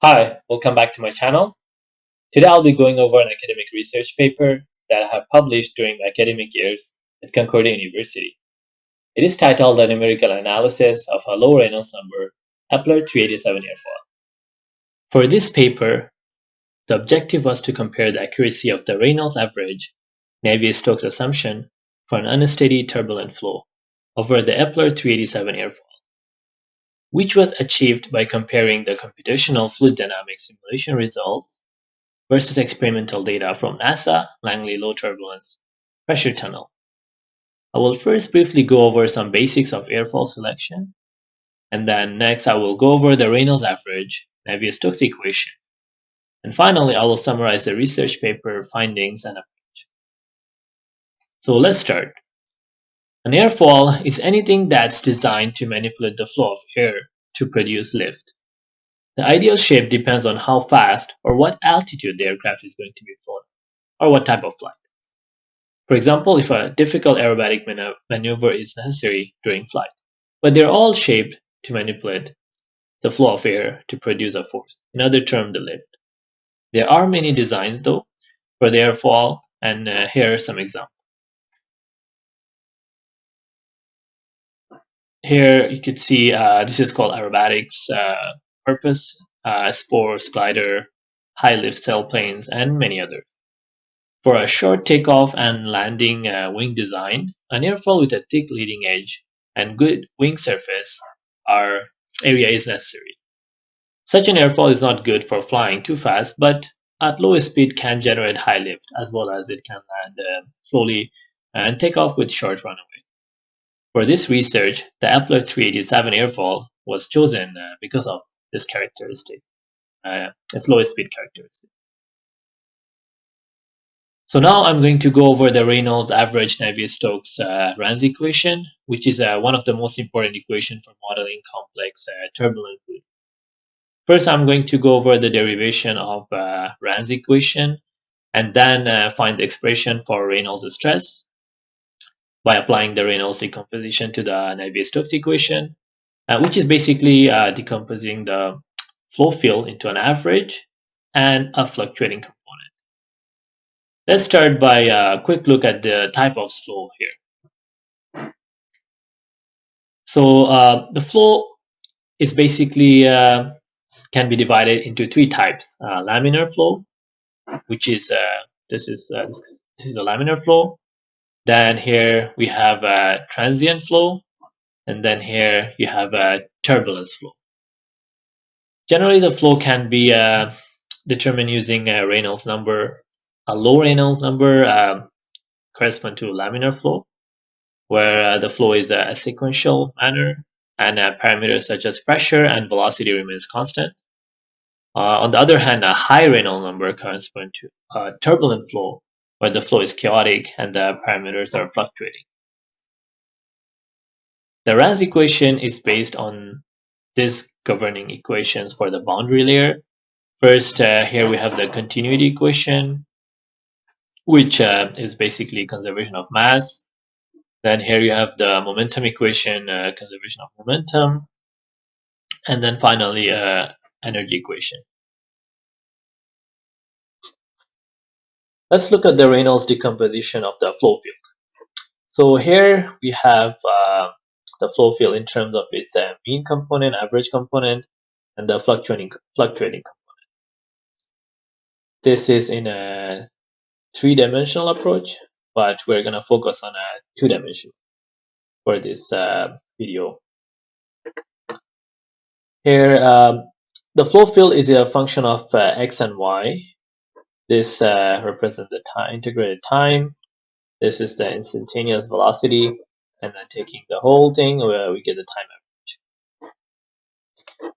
Hi, welcome back to my channel. Today I'll be going over an academic research paper that I have published during my academic years at Concordia University. It is titled The Numerical Analysis of a Low Reynolds Number Kepler 387 Airfoil. For this paper, the objective was to compare the accuracy of the Reynolds average Navier-Stokes assumption for an unsteady turbulent flow over the Kepler 387 airfoil, which was achieved by comparing the computational fluid dynamics simulation results versus experimental data from NASA Langley Low Turbulence Pressure Tunnel. I will first briefly go over some basics of airfoil selection, and then next I will go over the Reynolds average, Navier-Stokes equation, and finally I will summarize the research paper findings and approach. So let's start. An airfoil is anything that's designed to manipulate the flow of air to produce lift. The ideal shape depends on how fast or what altitude the aircraft is going to be flown, or what type of flight. For example, if a difficult aerobatic maneuver is necessary during flight, but they're all shaped to manipulate the flow of air to produce a force, in other terms, the lift. There are many designs, though, for the airfoil, and here are some examples. Here you could see this is called aerobatics purpose, sports, glider, high lift sailplanes, and many others. For a short takeoff and landing wing design, an airfoil with a thick leading edge and good wing surface area is necessary. Such an airfoil is not good for flying too fast, but at low speed can generate high lift, as well as it can land slowly and take off with short runaway. For this research, the Kepler 387 airfoil was chosen because of this characteristic, its low speed characteristic. So now I'm going to go over the Reynolds average Navier-Stokes Reynolds equation, which is one of the most important equations for modeling complex turbulent fluid. First, I'm going to go over the derivation of Reynolds equation and then find the expression for Reynolds stress by applying the Reynolds decomposition to the Navier-Stokes equation, which is basically decomposing the flow field into an average and a fluctuating component. Let's start by a quick look at the type of flow here. So the flow is basically can be divided into three types: laminar flow, which is this is the laminar flow. Then here we have transient flow, and then here you have turbulence flow. Generally, the flow can be determined using a Reynolds number. A low Reynolds number correspond to laminar flow, where the flow is a sequential manner and parameters such as pressure and velocity remains constant. On the other hand, a high Reynolds number corresponds to a turbulent flow, where the flow is chaotic and the parameters are fluctuating. The Reynolds equation is based on these governing equations for the boundary layer. First, here we have the continuity equation, which is basically conservation of mass. Then here you have the momentum equation, conservation of momentum. And then finally, energy equation. Let's look at the Reynolds decomposition of the flow field. So here we have the flow field in terms of its mean component, average component, and the fluctuating component. This is in a three-dimensional approach, but we're going to focus on a two-dimensional for this video. Here, the flow field is a function of x and y. This represents the integrated time. This is the instantaneous velocity, and then taking the whole thing, we get the time average.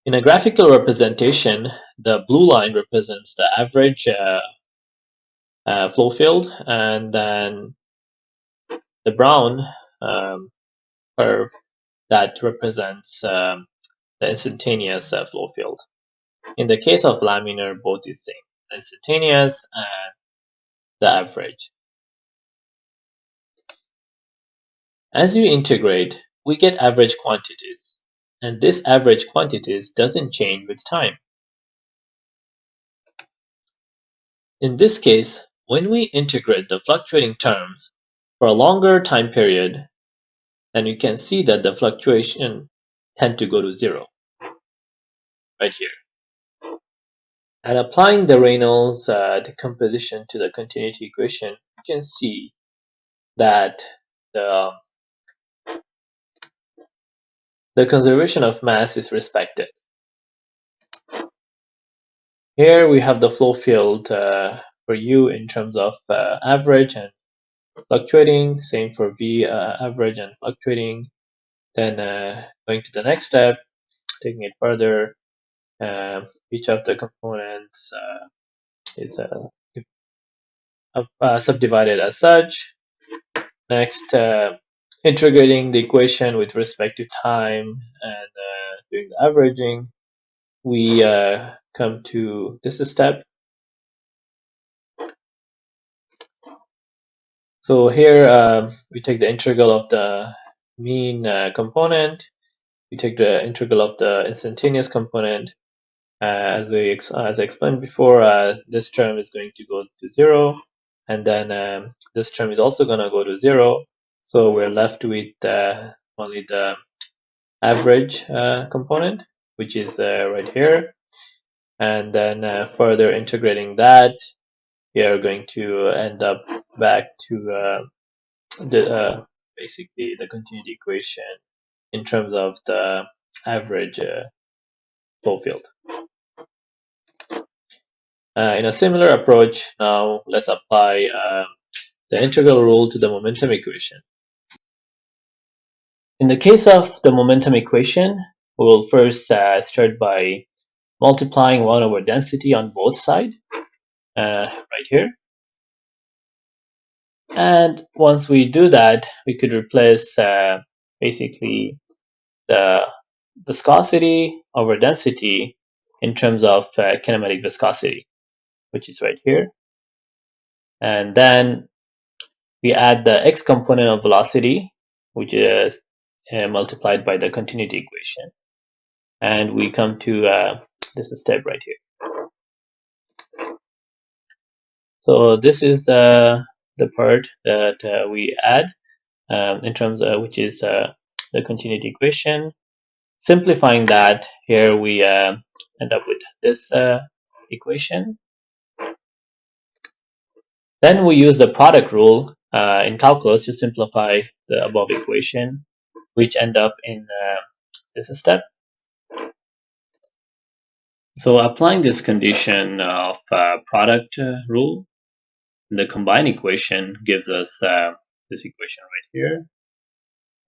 In a graphical representation, the blue line represents the average flow field, and then the brown curve that represents the instantaneous flow field. In the case of laminar, both is same, instantaneous and the average. As you integrate, we get average quantities. and this average quantities doesn't change with time. In this case, when we integrate the fluctuating terms for a longer time period, then you can see that the fluctuation tend to go to zero right here. And applying the Reynolds decomposition to the continuity equation, you can see that the, the conservation of mass is respected. Here we have the flow field for U in terms of average and fluctuating, same for V, average and fluctuating. Then going to the next step, taking it further, each of the components is subdivided as such. Next, integrating the equation with respect to time and doing the averaging, we come to this step. So here we take the integral of the mean component, we take the integral of the instantaneous component. As I explained before, this term is going to go to zero, and then this term is also going to go to zero. So we're left with only the average component, which is right here. And then further integrating that, we are going to end up back to basically the continuity equation in terms of the average flow field. In a similar approach, now let's apply the integral rule to the momentum equation. In the case of the momentum equation, we will first start by multiplying 1 over density on both sides, right here. And once we do that, we could replace basically the viscosity over density in terms of kinematic viscosity, which is right here. And then we add the x component of velocity, which is multiplied by the continuity equation. And we come to this step right here. So this is the part that we add in terms of which is the continuity equation. Simplifying that, here we end up with this equation. Then we use the product rule in calculus to simplify the above equation, which end up in this step. So applying this condition of product rule, the combined equation gives us this equation right here.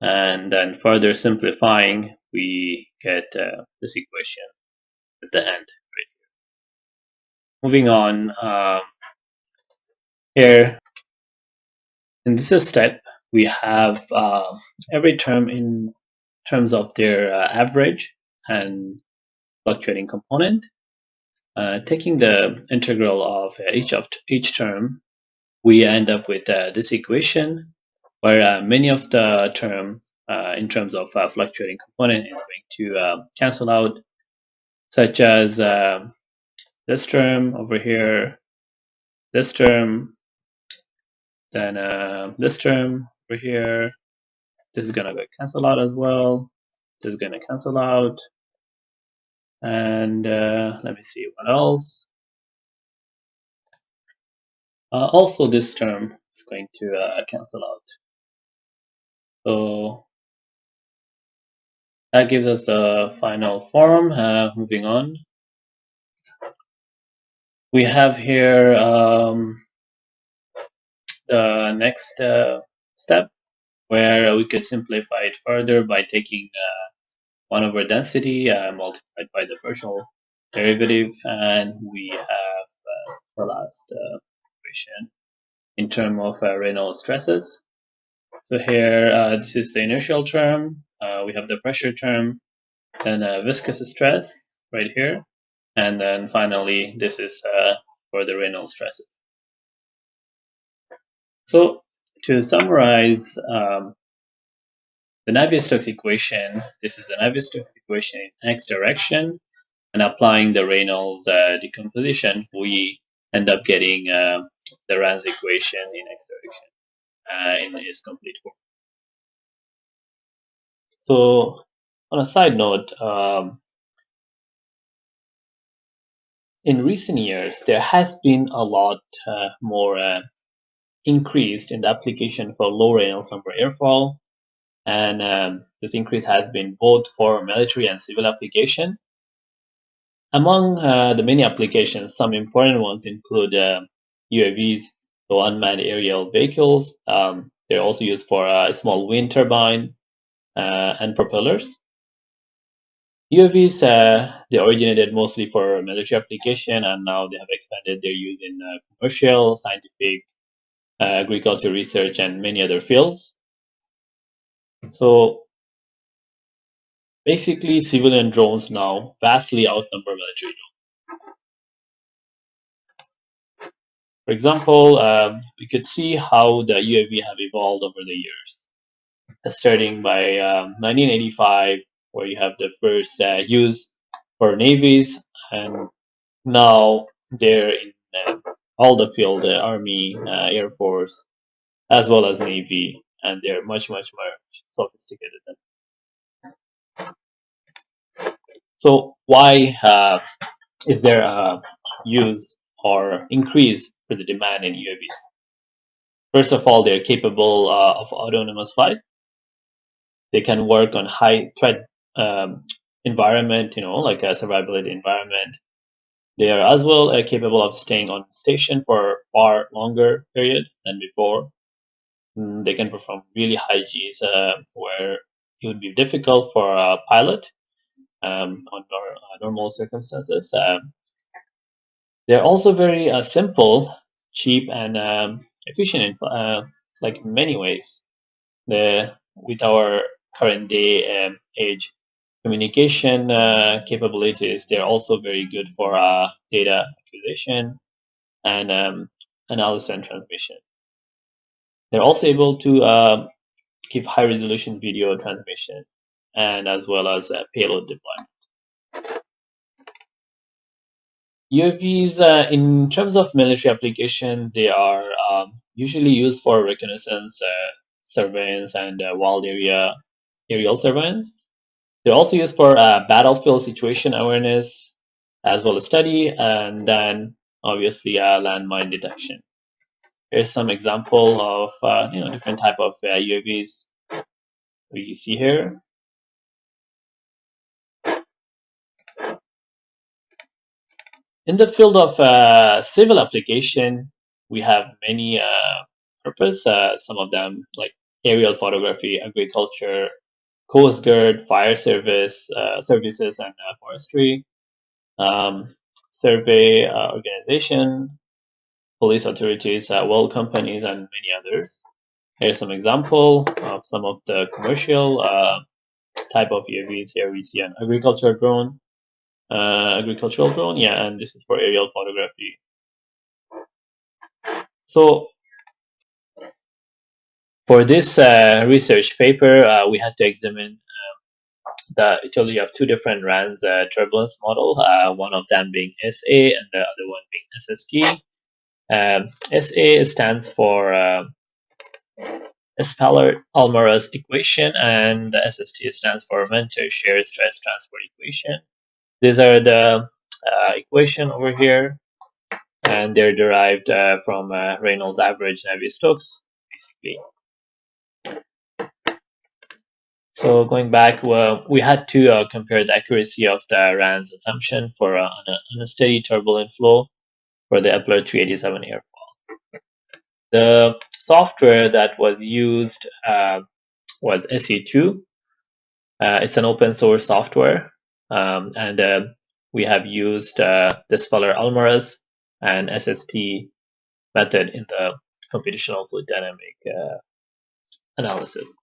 And then further simplifying, we get this equation at the end right here. Moving on, here in this step, we have every term in terms of their average and fluctuating component. Taking the integral of each term, we end up with this equation where many of the term in terms of fluctuating component is going to cancel out, such as this term over here, this term, then this term over here. This is gonna cancel out as well. This is gonna cancel out. And let me see what else. Also, this term is going to cancel out. So that gives us the final form. Moving on, we have here the next step where we could simplify it further by taking 1 over density multiplied by the partial derivative, and we have the last equation in terms of Reynolds stresses. So here, this is the inertial term, we have the pressure term, then viscous stress right here, and then finally this is for the Reynolds stresses. So to summarize The Navier-Stokes equation, this is the Navier-Stokes equation in x direction, and applying the Reynolds decomposition, we end up getting the Reynolds equation in x direction in its complete form. So, on a side note, in recent years, there has been a lot more increased in the application for low Reynolds number airfoil, and this increase has been both for military and civil application. Among the many applications, some important ones include UAVs, so unmanned aerial vehicles. They're also used for a small wind turbine and propellers. UAVs, they originated mostly for military application, and now they have expanded their use in commercial, scientific, agriculture research, and many other fields. So basically, civilian drones now vastly outnumber military drones. For example, we could see how the UAV have evolved over the years, starting by 1985, where you have the first use for navies, and now they're in all the field, Army, Air Force, as well as Navy, and they're much, much more sophisticated than. So why is there a use or increase for the demand in UAVs? First of all, they're capable of autonomous flight. They can work on high threat environment, like a survivability environment. They are as well capable of staying on station for far longer period than before. They can perform really high Gs where it would be difficult for a pilot under normal circumstances. They're also very simple, cheap, and efficient in like many ways. With our current day age communication capabilities, they're also very good for data acquisition and analysis and transmission. They're also able to give high resolution video transmission and as well as payload deployment. UAVs, in terms of military application, they are usually used for reconnaissance, surveillance, and wild area aerial surveillance. They're also used for battlefield situation awareness, as well as study, and then obviously landmine detection. Here's some example of different type of UAVs we see here. In the field of civil application, we have many purpose. Some of them like aerial photography, agriculture, Coast Guard, fire services, and forestry, um, survey organization, police authorities, well companies, and many others. Here's some example of some of the commercial type of UAVs. Here we see an agricultural drone, yeah, and this is for aerial photography. So for this research paper, we had to examine the usually you have two different RANS turbulence model, one of them being SA and the other one being SST. SA stands for Speller-Almaraz equation, and the SST stands for Venter shear stress transport equation. These are the equation over here, and they're derived from Reynolds average Navier-Stokes, basically. So going back, well, we had to compare the accuracy of the RANS assumption for on a steady turbulent flow for the Epler 387 airfoil. The software that was used was Su2. It's an open source software, and we have used the Speller-Almaraz and SST method in the computational fluid dynamic analysis.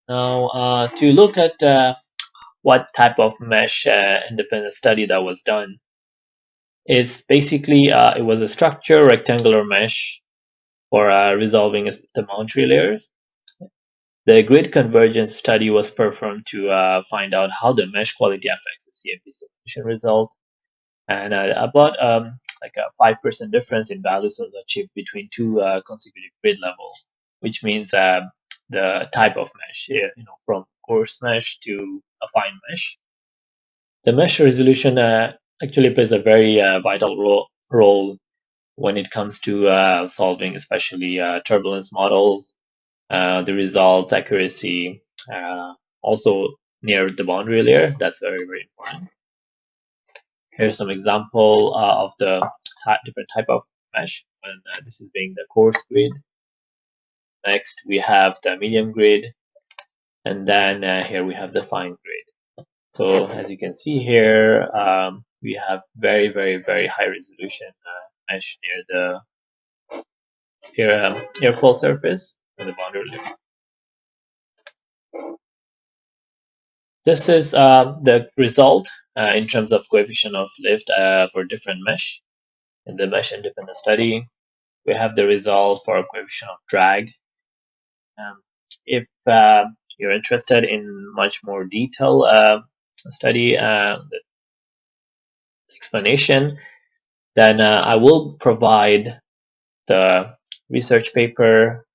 Now, to look at what type of mesh independent study that was done is basically it was a structure rectangular mesh for resolving the boundary layers. The grid convergence study was performed to find out how the mesh quality affects the CFD simulation result, and about like a 5% difference in values was achieved between two consecutive grid level, which means the type of mesh, from coarse mesh to a fine mesh. The mesh resolution actually plays a very vital role when it comes to solving especially turbulence models, the results accuracy, also near the boundary layer. That's very, very important. Here's some example of the different type of mesh. And this is being the coarse grid. Next, we have the medium grid. And then here we have the fine grid. So as you can see here, we have very, very, very high resolution mesh near the airfoil surface and the boundary layer. This is the result in terms of coefficient of lift for different mesh. In the mesh independent study, we have the result for coefficient of drag. If you're interested in much more detail study the explanation, then I will provide the research paper,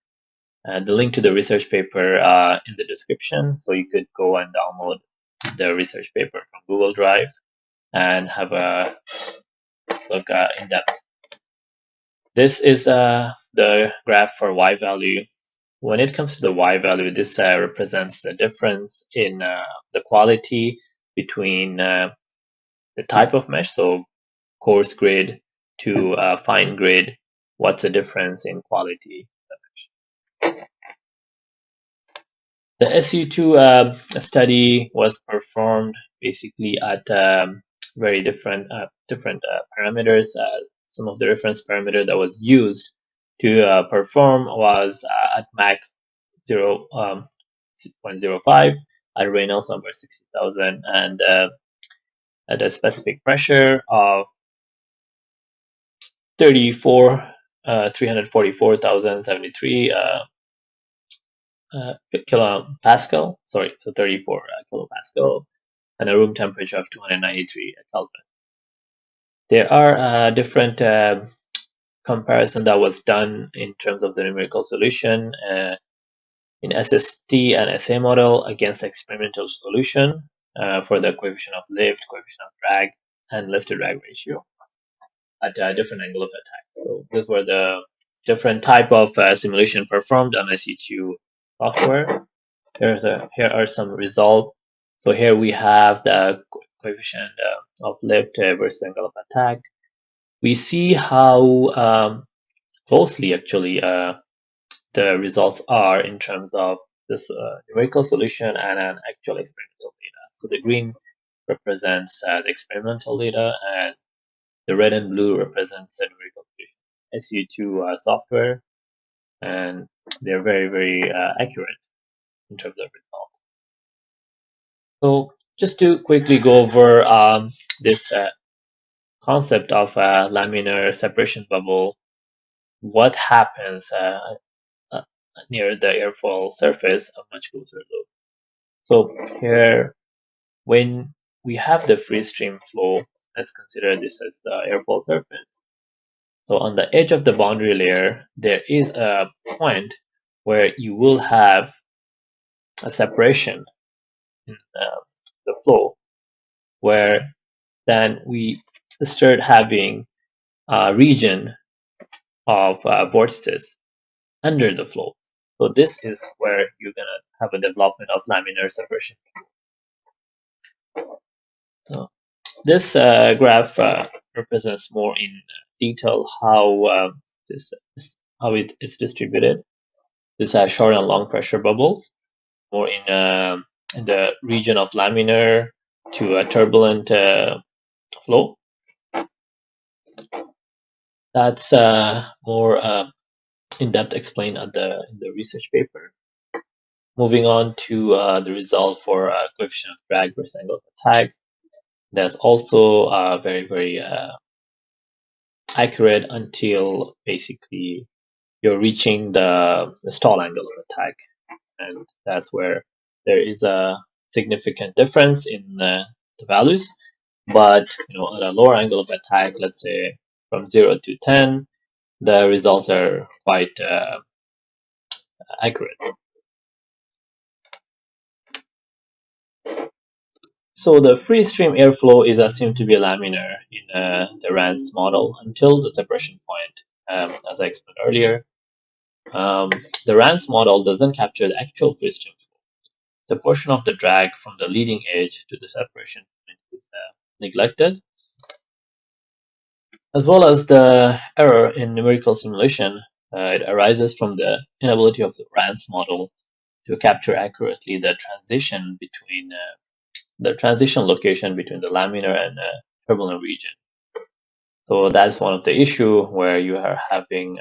the link to the research paper in the description, so you could go and download the research paper from Google Drive and have a look in depth. This is the graph for Y value. When it comes to the Y value, this represents the difference in the quality between the type of mesh, so coarse grid to fine grid. What's the difference in quality of the mesh? The Su2 study was performed basically at very different parameters. Some of the reference parameter that was used to perform was at Mach 0.05, at Reynolds number 60,000, and at a specific pressure of 344,073 kilopascal. Sorry, so 34 kilopascal, and a room temperature of 293 Kelvin. There are different comparison that was done in terms of the numerical solution in SST and SA model against experimental solution for the coefficient of lift, coefficient of drag, and lift to drag ratio at a different angle of attack. So these were the different type of simulation performed on Su2 software. Here are some results. So here we have the coefficient of lift versus angle of attack. We see how closely actually the results are in terms of this numerical solution and an actual experimental data. So the green represents the experimental data, and the red and blue represents the numerical solution. Su2 software, and they're very, very accurate in terms of result. So just to quickly go over this concept of laminar separation bubble, what happens near the airfoil surface of much closer loop. So here, when we have the free stream flow, let's consider this as the airfoil surface. So on the edge of the boundary layer, there is a point where you will have a separation in the flow, where then we start having a region of vortices under the flow. So this is where you're gonna have a development of laminar separation. So this graph represents more in detail how how it is distributed. This has short and long pressure bubbles, more in the region of laminar to a turbulent flow. That's more in depth explained in the research paper. Moving on to the result for coefficient of drag versus angle of attack. That's also very, very accurate until basically you're reaching the stall angle of attack, and that's where there is a significant difference in the values. But at a lower angle of attack, let's say from 0 to 10, the results are quite accurate. So the free stream airflow is assumed to be laminar in the RANS model until the separation point. As I explained earlier, the RANS model doesn't capture the actual free stream flow. The portion of the drag from the leading edge to the separation point is neglected, as well as the error in numerical simulation. It arises from the inability of the RANS model to capture accurately the transition between the transition location between the laminar and turbulent region. So that's one of the issue where you are having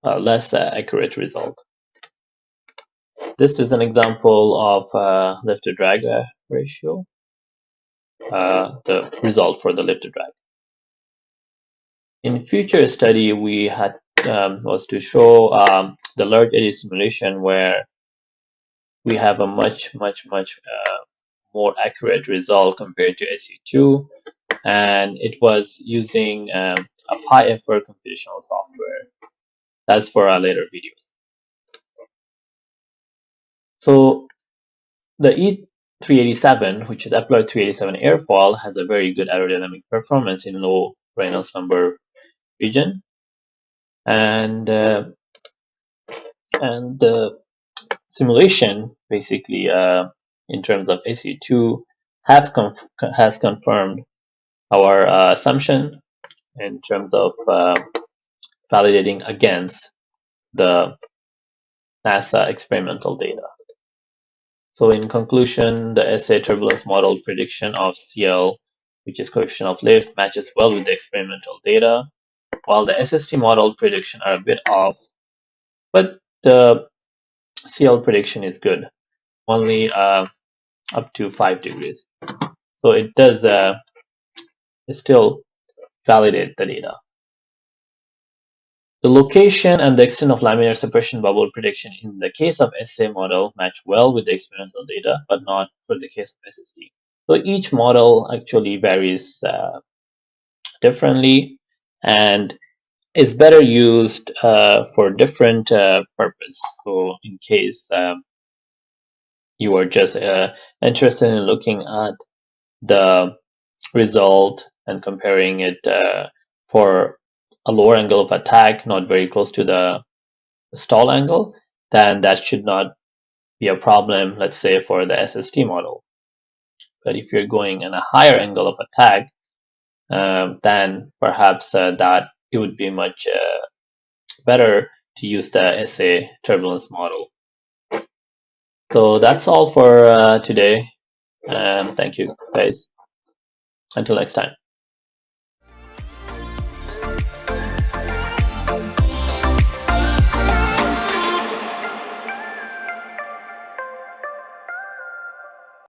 a less accurate result. This is an example of lift to drag ratio, the result for the lift to drag. In future study, we had was to show the large eddy simulation where we have a much more accurate result compared to Su2, and it was using a high effort computational software. That's for our later videos. So the E387, which is Appler 387 airfoil, has a very good aerodynamic performance in low Reynolds number region, and the simulation basically in terms of Su2 has confirmed our assumption in terms of validating against the NASA experimental data. So in conclusion, the SA turbulence model prediction of CL, which is coefficient of lift, matches well with the experimental data, while the SST model prediction are a bit off, but the CL prediction is good, only up to 5 degrees. So it does still validate the data. The location and the extent of laminar separation bubble prediction in the case of SA model match well with the experimental data, but not for the case of SST. So each model actually varies differently and is better used for different purpose. So in case you are just interested in looking at the result and comparing it for a lower angle of attack, not very close to the stall angle, then that should not be a problem, let's say, for the SST model. But if you're going in a higher angle of attack, then perhaps that it would be much better to use the SA turbulence model. So that's all for today. Thank you, guys. Until next time.